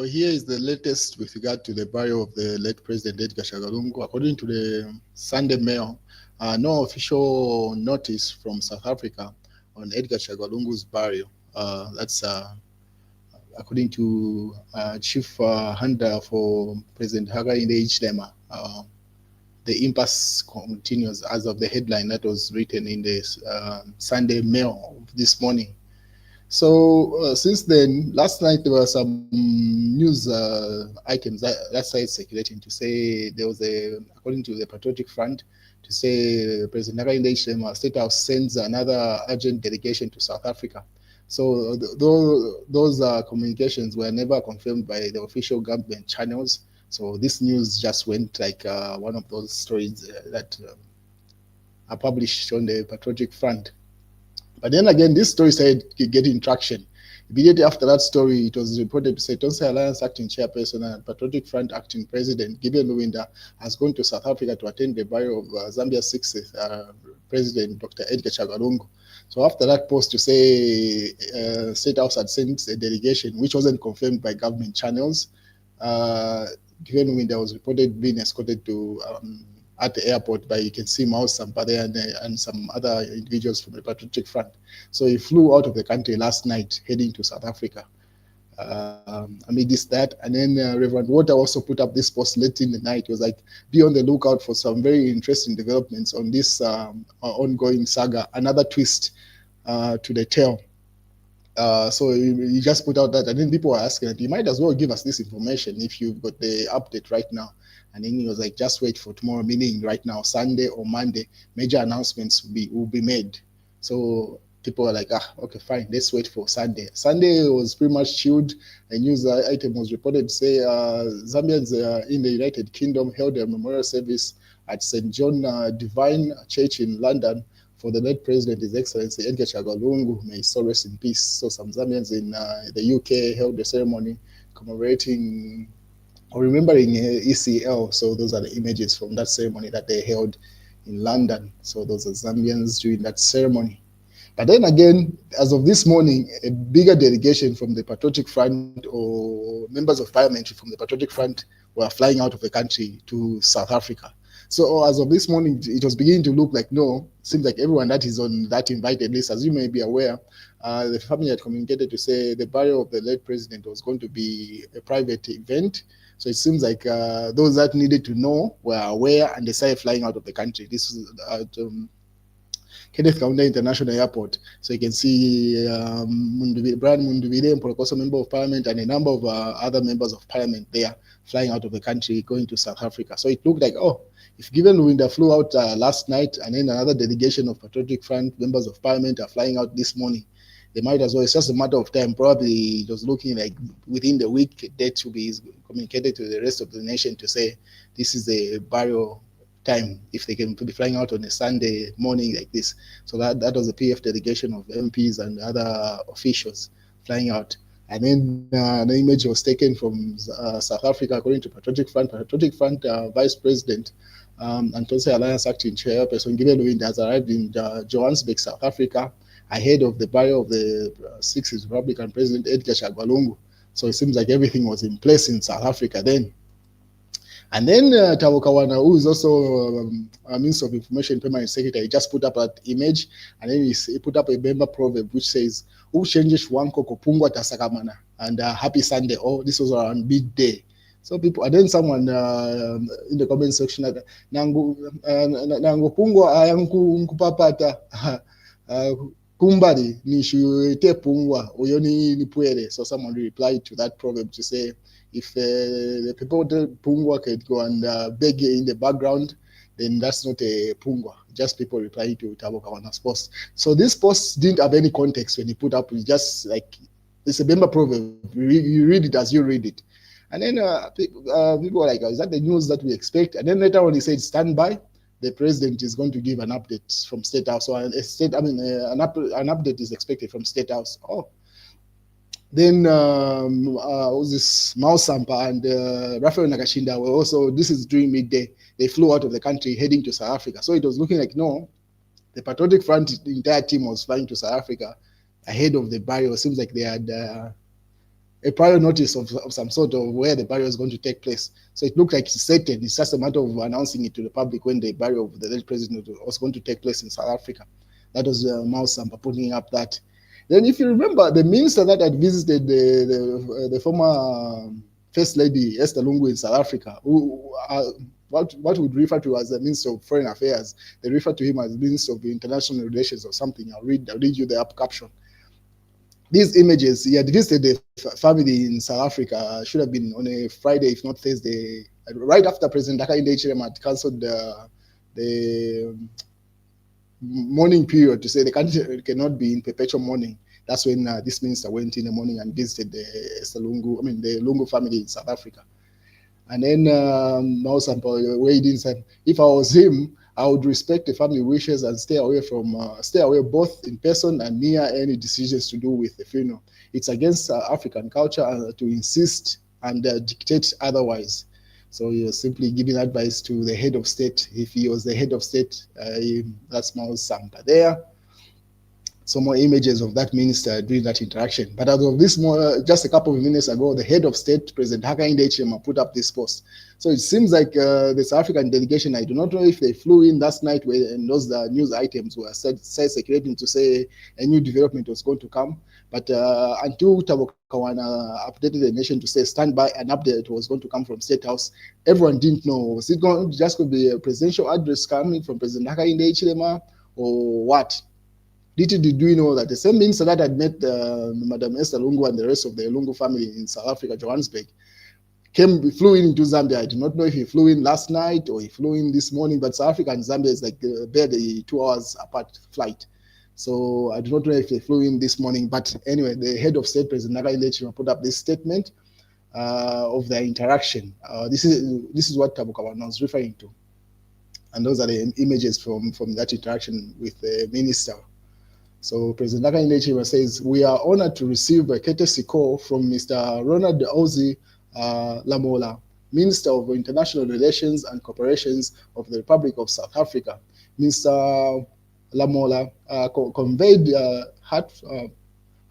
here is the latest with regard to the burial of the late President Edgar Shagalungu. According to the Sunday Mail, no official notice from South Africa on Edgar Shagalungu's burial. That's according to Chief Handler for President Hakainde Hichilema. The impasse continues as of the headline that was written in the Sunday Mail this morning. So since then, last night there were some news items that started circulating to say there was according to the Patriotic Front, to say President Hakainde Hichilema State House sends another urgent delegation to South Africa. So those communications were never confirmed by the official government channels. So this news just went like one of those stories that are published on the Patriotic Front. But then again, this story started getting traction. Immediately after that story, it was reported to say Tonse Alliance Acting Chairperson and Patriotic Front Acting President Gideon Luwinda has gone to South Africa to attend the burial of Zambia's sixth President, Dr. Edgar Chagwa. So after that post to say State House had sent a delegation, which wasn't confirmed by government channels, Gideon Luwinda was reported being escorted to at the airport by, you can see Maus Sampare and some other individuals from the Patriotic Front. So he flew out of the country last night, heading to South Africa. Amid that, and then Reverend Water also put up this post late in the night. It was like, be on the lookout for some very interesting developments on this ongoing saga, another twist to the tale. So he just put out that, and then people were asking that you might as well give us this information if you've got the update right now. And then he was like, just wait for tomorrow, meaning right now, Sunday or Monday, major announcements will be made. So people were like, okay, fine, let's wait for Sunday. Sunday was pretty much chilled. A news item was reported to say Zambians in the United Kingdom held a memorial service at St. John Divine Church in London for the late President, His Excellency Edgar Chagwa, may his soul rest in peace. So some Zambians in the UK held the ceremony commemorating or remembering ECL. So those are the images from that ceremony that they held in London. So those are Zambians during that ceremony. But then again, as of this morning, a bigger delegation from the Patriotic Front or members of parliament from the Patriotic Front were flying out of the country to South Africa. So as of this morning, it was beginning to look like, no, it seems like everyone that is on that invited list, as you may be aware, the family had communicated to say the burial of the late president was going to be a private event. So it seems like those that needed to know were aware and they started flying out of the country. This was at Kenneth Kaunda International Airport. So you can see Brian Munduvile, Mpolokoso Member of Parliament, and a number of other members of Parliament there flying out of the country, going to South Africa. So it looked like, oh, if Gideon Luwinda flew out last night and then another delegation of Patriotic Front members of Parliament are flying out this morning, they might as well, it's just a matter of time. Probably it was looking like within the week, a date will be communicated to the rest of the nation to say this is the burial time, if they can be flying out on a Sunday morning like this. So that was a PF delegation of MPs and other officials flying out. And then the image was taken from South Africa, according to Patriotic Front. Patriotic Front Vice President and Tonse Alliance Acting Chairperson Gideon Luwinda has arrived in Johannesburg, South Africa, ahead of the burial of the sixth Republican President Edgar Chagwa. So it seems like everything was in place in South Africa then. And then Thabo Kawana, who is also a Minister of Information Permanent Secretary, just put up that image, and then he put up a member proverb which says, "Uchenje shwanko kopungwa tasakamana," and happy Sunday. Oh, this was around midday. So people, and then someone in the comment section, nango pungwa ayanku nkupapata kumbari nishuete pungwa uyoni nipwere. So someone replied to that proverb to say, if the people pungwa can go and beg in the background, then that's not a pungwa. Just people replying to Thabo Kawana's post. So this post didn't have any context when he put up. It's just like, it's a member proverb. You read it as you read it. And then people were like, is that the news that we expect? And then later on he said, stand by. The president is going to give an update from State House. So an update is expected from State House. Oh. Then this Mao Sampa and Raphael Nakashinda were also, this is during midday, they flew out of the country heading to South Africa. So it was looking like, no, the Patriotic Front, the entire team was flying to South Africa ahead of the burial. It seems like they had a prior notice of some sort of where the burial is going to take place. So it looked like it's certain. It's just a matter of announcing it to the public when the burial of the late president was going to take place in South Africa. That was Mao Samba putting up that. Then, if you remember, the minister that had visited the former First Lady Esther Lungu in South Africa, who what would refer to as the Minister of Foreign Affairs, they refer to him as Minister of International Relations or something. I'll read you the up caption. These images, he had visited the family in South Africa, should have been on a Friday, if not Thursday, right after President Hakainde Hichilema had cancelled the mourning period to say the country cannot be in perpetual mourning. That's when this minister went in the morning and visited the Lungu family in South Africa. And then Mao Samba weighed in and said, if I was him, I would respect the family wishes and stay away both in person and near any decisions to do with the funeral. It's against African culture to insist and dictate otherwise. So you're simply giving advice to the head of state. If he was the head of state, that's Mao Samba there. Some more images of that minister during that interaction. But as of this, just a couple of minutes ago, the head of state, President Hakainde Hichilema, put up this post. So it seems like the South African delegation, I do not know if they flew in last night and those news items were circulating to say a new development was going to come. But until Tabokawana updated the nation to say stand by, an update was going to come from State House, everyone didn't know. Was it just going to be a presidential address coming from President Hakainde Hichilema or what? Little did we know that the same minister that had met Madam Esther Lungu and the rest of the Lungu family in South Africa, Johannesburg, flew into Zambia. I do not know if he flew in last night or he flew in this morning, but South Africa and Zambia is like barely 2 hours apart flight. So I do not know if they flew in this morning, but anyway, the head of state, President Hakainde Hichilema, put up this statement of their interaction. This is what Tabukawana was referring to. And those are the images from that interaction with the minister. So President Hakainde Hichilema says, we are honored to receive a courtesy call from Mr. Ronald Auzi Lamola, Minister of International Relations and Cooperations of the Republic of South Africa. Mr. Lamola conveyed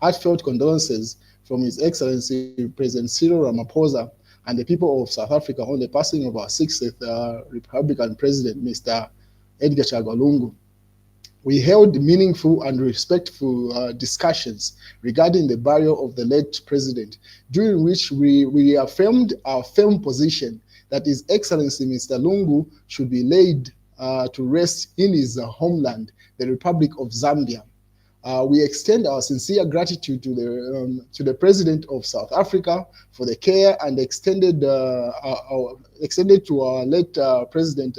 heartfelt condolences from His Excellency President Cyril Ramaphosa and the people of South Africa on the passing of our 60th Republican President, Mr. Edgar Chagwa Lungu. We held meaningful and respectful discussions regarding the burial of the late president, during which we reaffirmed our firm position that His Excellency Mr. Lungu should be laid to rest in his homeland, the Republic of Zambia. We extend our sincere gratitude to the President of South Africa for the care and extended to our late president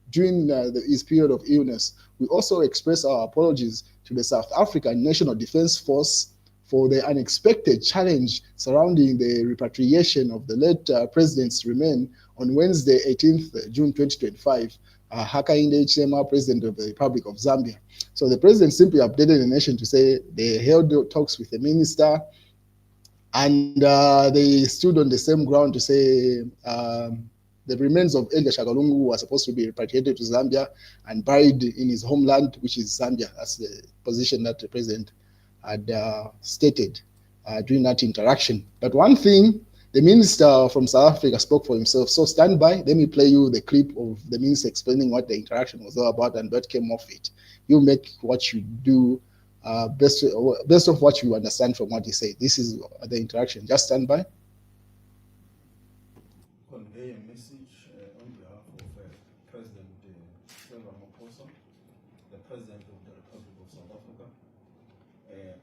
during his period of illness. We also express our apologies to the South African National Defense Force for the unexpected challenge surrounding the repatriation of the late president's remains on Wednesday, 18th June 2025. Hakainde Hichilema, President of the Republic of Zambia. So the president simply updated the nation to say they held talks with the minister and they stood on the same ground to say the remains of Edgar Chagwa Lungu were supposed to be repatriated to Zambia and buried in his homeland, which is Zambia. That's the position that the president had stated during that interaction. But one thing, the minister from South Africa spoke for himself. So stand by. Let me play you the clip of the minister explaining what the interaction was all about and what came off it. You make what you do best of what you understand from what he said. This is the interaction. Just stand by. Convey a message on behalf of President Cyril Ramaphosa, the President of the Republic of South Africa,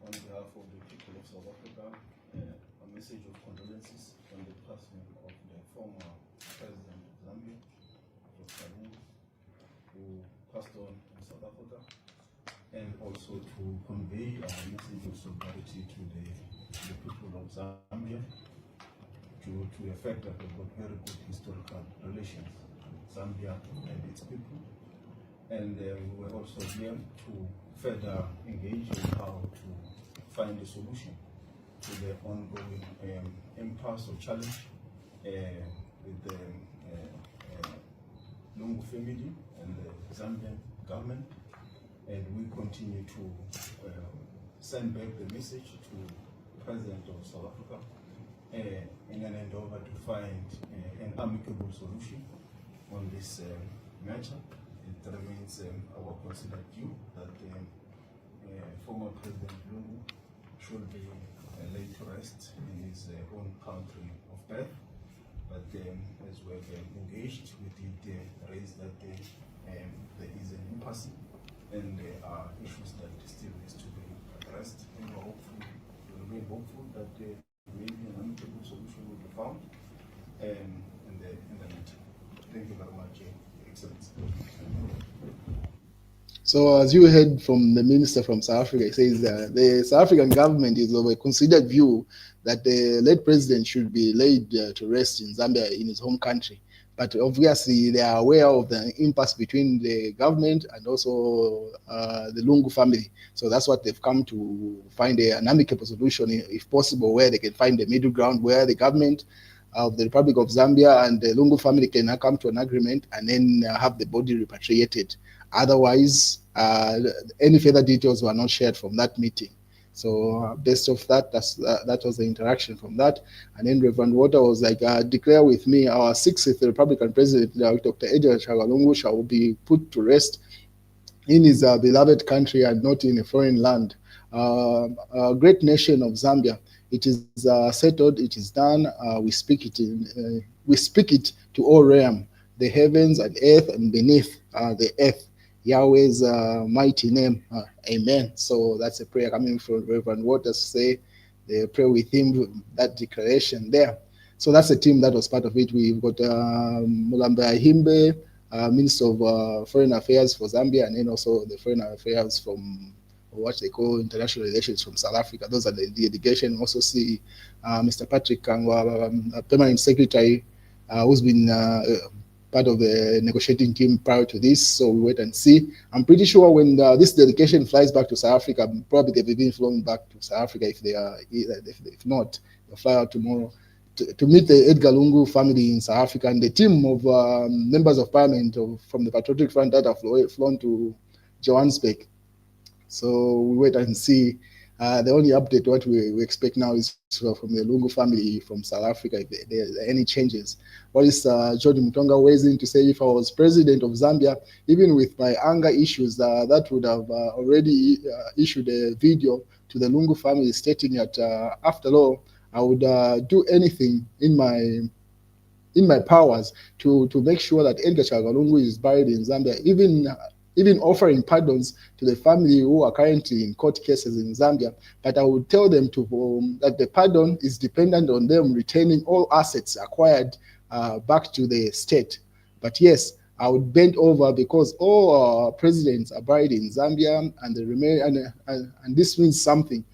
on behalf of the people of South Africa, a message of condolences on the passing of the former President of Zambia, Dr. Lungu, who passed on in South Africa, and also to convey a message of solidarity to the people of Zambia, to the fact that we've got very good historical relations, Zambia and its people. And we were also here to further engage in how to find a solution to the ongoing impasse or challenge with the Lungu family and the Zambian government. And we continue to send back the message to the President of South Africa in an endeavor to find an amicable solution on this matter. It remains our considered view that former President Lungu should be laid to rest in his own country of birth. But as we have engaged, we did raise that there is an impasse and there are issues that still needs to be addressed. And we remain hopeful that maybe an amicable solution will be found in the matter. Thank you very much, Excellency. So as you heard from the minister from South Africa, he says the South African government is of a considered view that the late president should be laid to rest in Zambia, in his home country. But obviously they are aware of the impasse between the government and also the Lungu family. So that's what they've come to find an amicable solution, if possible, where they can find a middle ground where the government of the Republic of Zambia and the Lungu family can come to an agreement and then have the body repatriated. Otherwise, any further details were not shared from that meeting. So based off that, that was the interaction from that. And then Reverend Water was like, declare with me our 60th Republican President, Dr. Edgar Chagwa shall be put to rest in his beloved country and not in a foreign land. A great nation of Zambia. It is settled, it is done. We speak it to all realm, the heavens and earth and beneath the earth. Yahweh's mighty name. Amen. So that's a prayer coming from Reverend Waters. Say they pray with him, that declaration there. So that's the team that was part of it. We've got Mulambe Ahimbe, Minister of Foreign Affairs for Zambia, and then also the Foreign Affairs from what they call international relations from South Africa. Those are the delegation. Also see Mr. Patrick Kangwa, Permanent Secretary, who's been part of the negotiating team prior to this, so we wait and see. I'm pretty sure when this delegation flies back to South Africa, probably they've been flown back to South Africa if they are, if not, they'll fly out tomorrow to meet the Edgar Lungu family in South Africa and the team of members of parliament from the Patriotic Front that have flown to Johannesburg. So we wait and see. The only update what we expect now is from the Lungu family from South Africa, if there are any changes. What is George Mutonga weighs in to say, if I was president of Zambia, even with my anger issues, that would have already issued a video to the Lungu family stating that after all, I would do anything in my powers to make sure that Edgar Chagwa Lungu is buried in Zambia, even offering pardons to the family who are currently in court cases in Zambia. But I would tell them that the pardon is dependent on them retaining all assets acquired back to the state. But yes, I would bend over because all presidents are buried in Zambia, and they remain, and this means something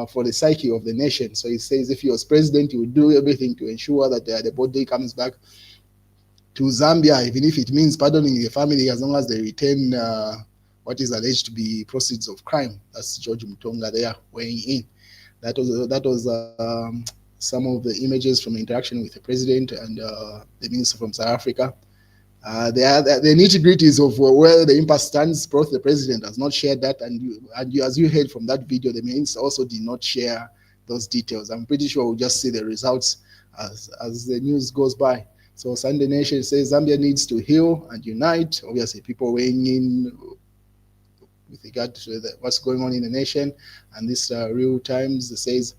for the psyche of the nation. So he says if he was president, he would do everything to ensure that the body comes back to Zambia, even if it means pardoning the family, as long as they retain what is alleged to be proceeds of crime. That's George Mutonga there weighing in. That was some of the images from the interaction with the president and the minister from South Africa. The nitty-gritties of where the impasse stands, both the president has not shared that, and as you heard from that video, the minister also did not share those details. I'm pretty sure we'll just see the results as the news goes by. So Sunday Nation says Zambia needs to heal and unite. Obviously, people weighing in with regard to what's going on in the nation. And this Real Times says,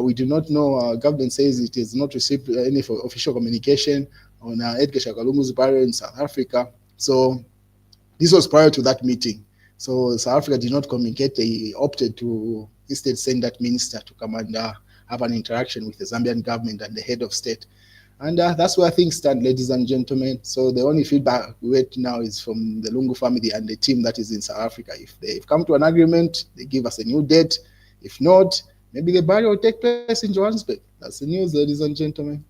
we do not know, government says it has not received any official communication on Edgar Chagwa Lungu's burial in South Africa. So this was prior to that meeting. So South Africa did not communicate. They opted to instead send that minister to come and have an interaction with the Zambian government and the head of state. And that's where things stand, ladies and gentlemen. So the only feedback we wait now is from the Lungu family and the team that is in South Africa. If they've come to an agreement, they give us a new date. If not, maybe the burial will take place in Johannesburg. That's the news, ladies and gentlemen.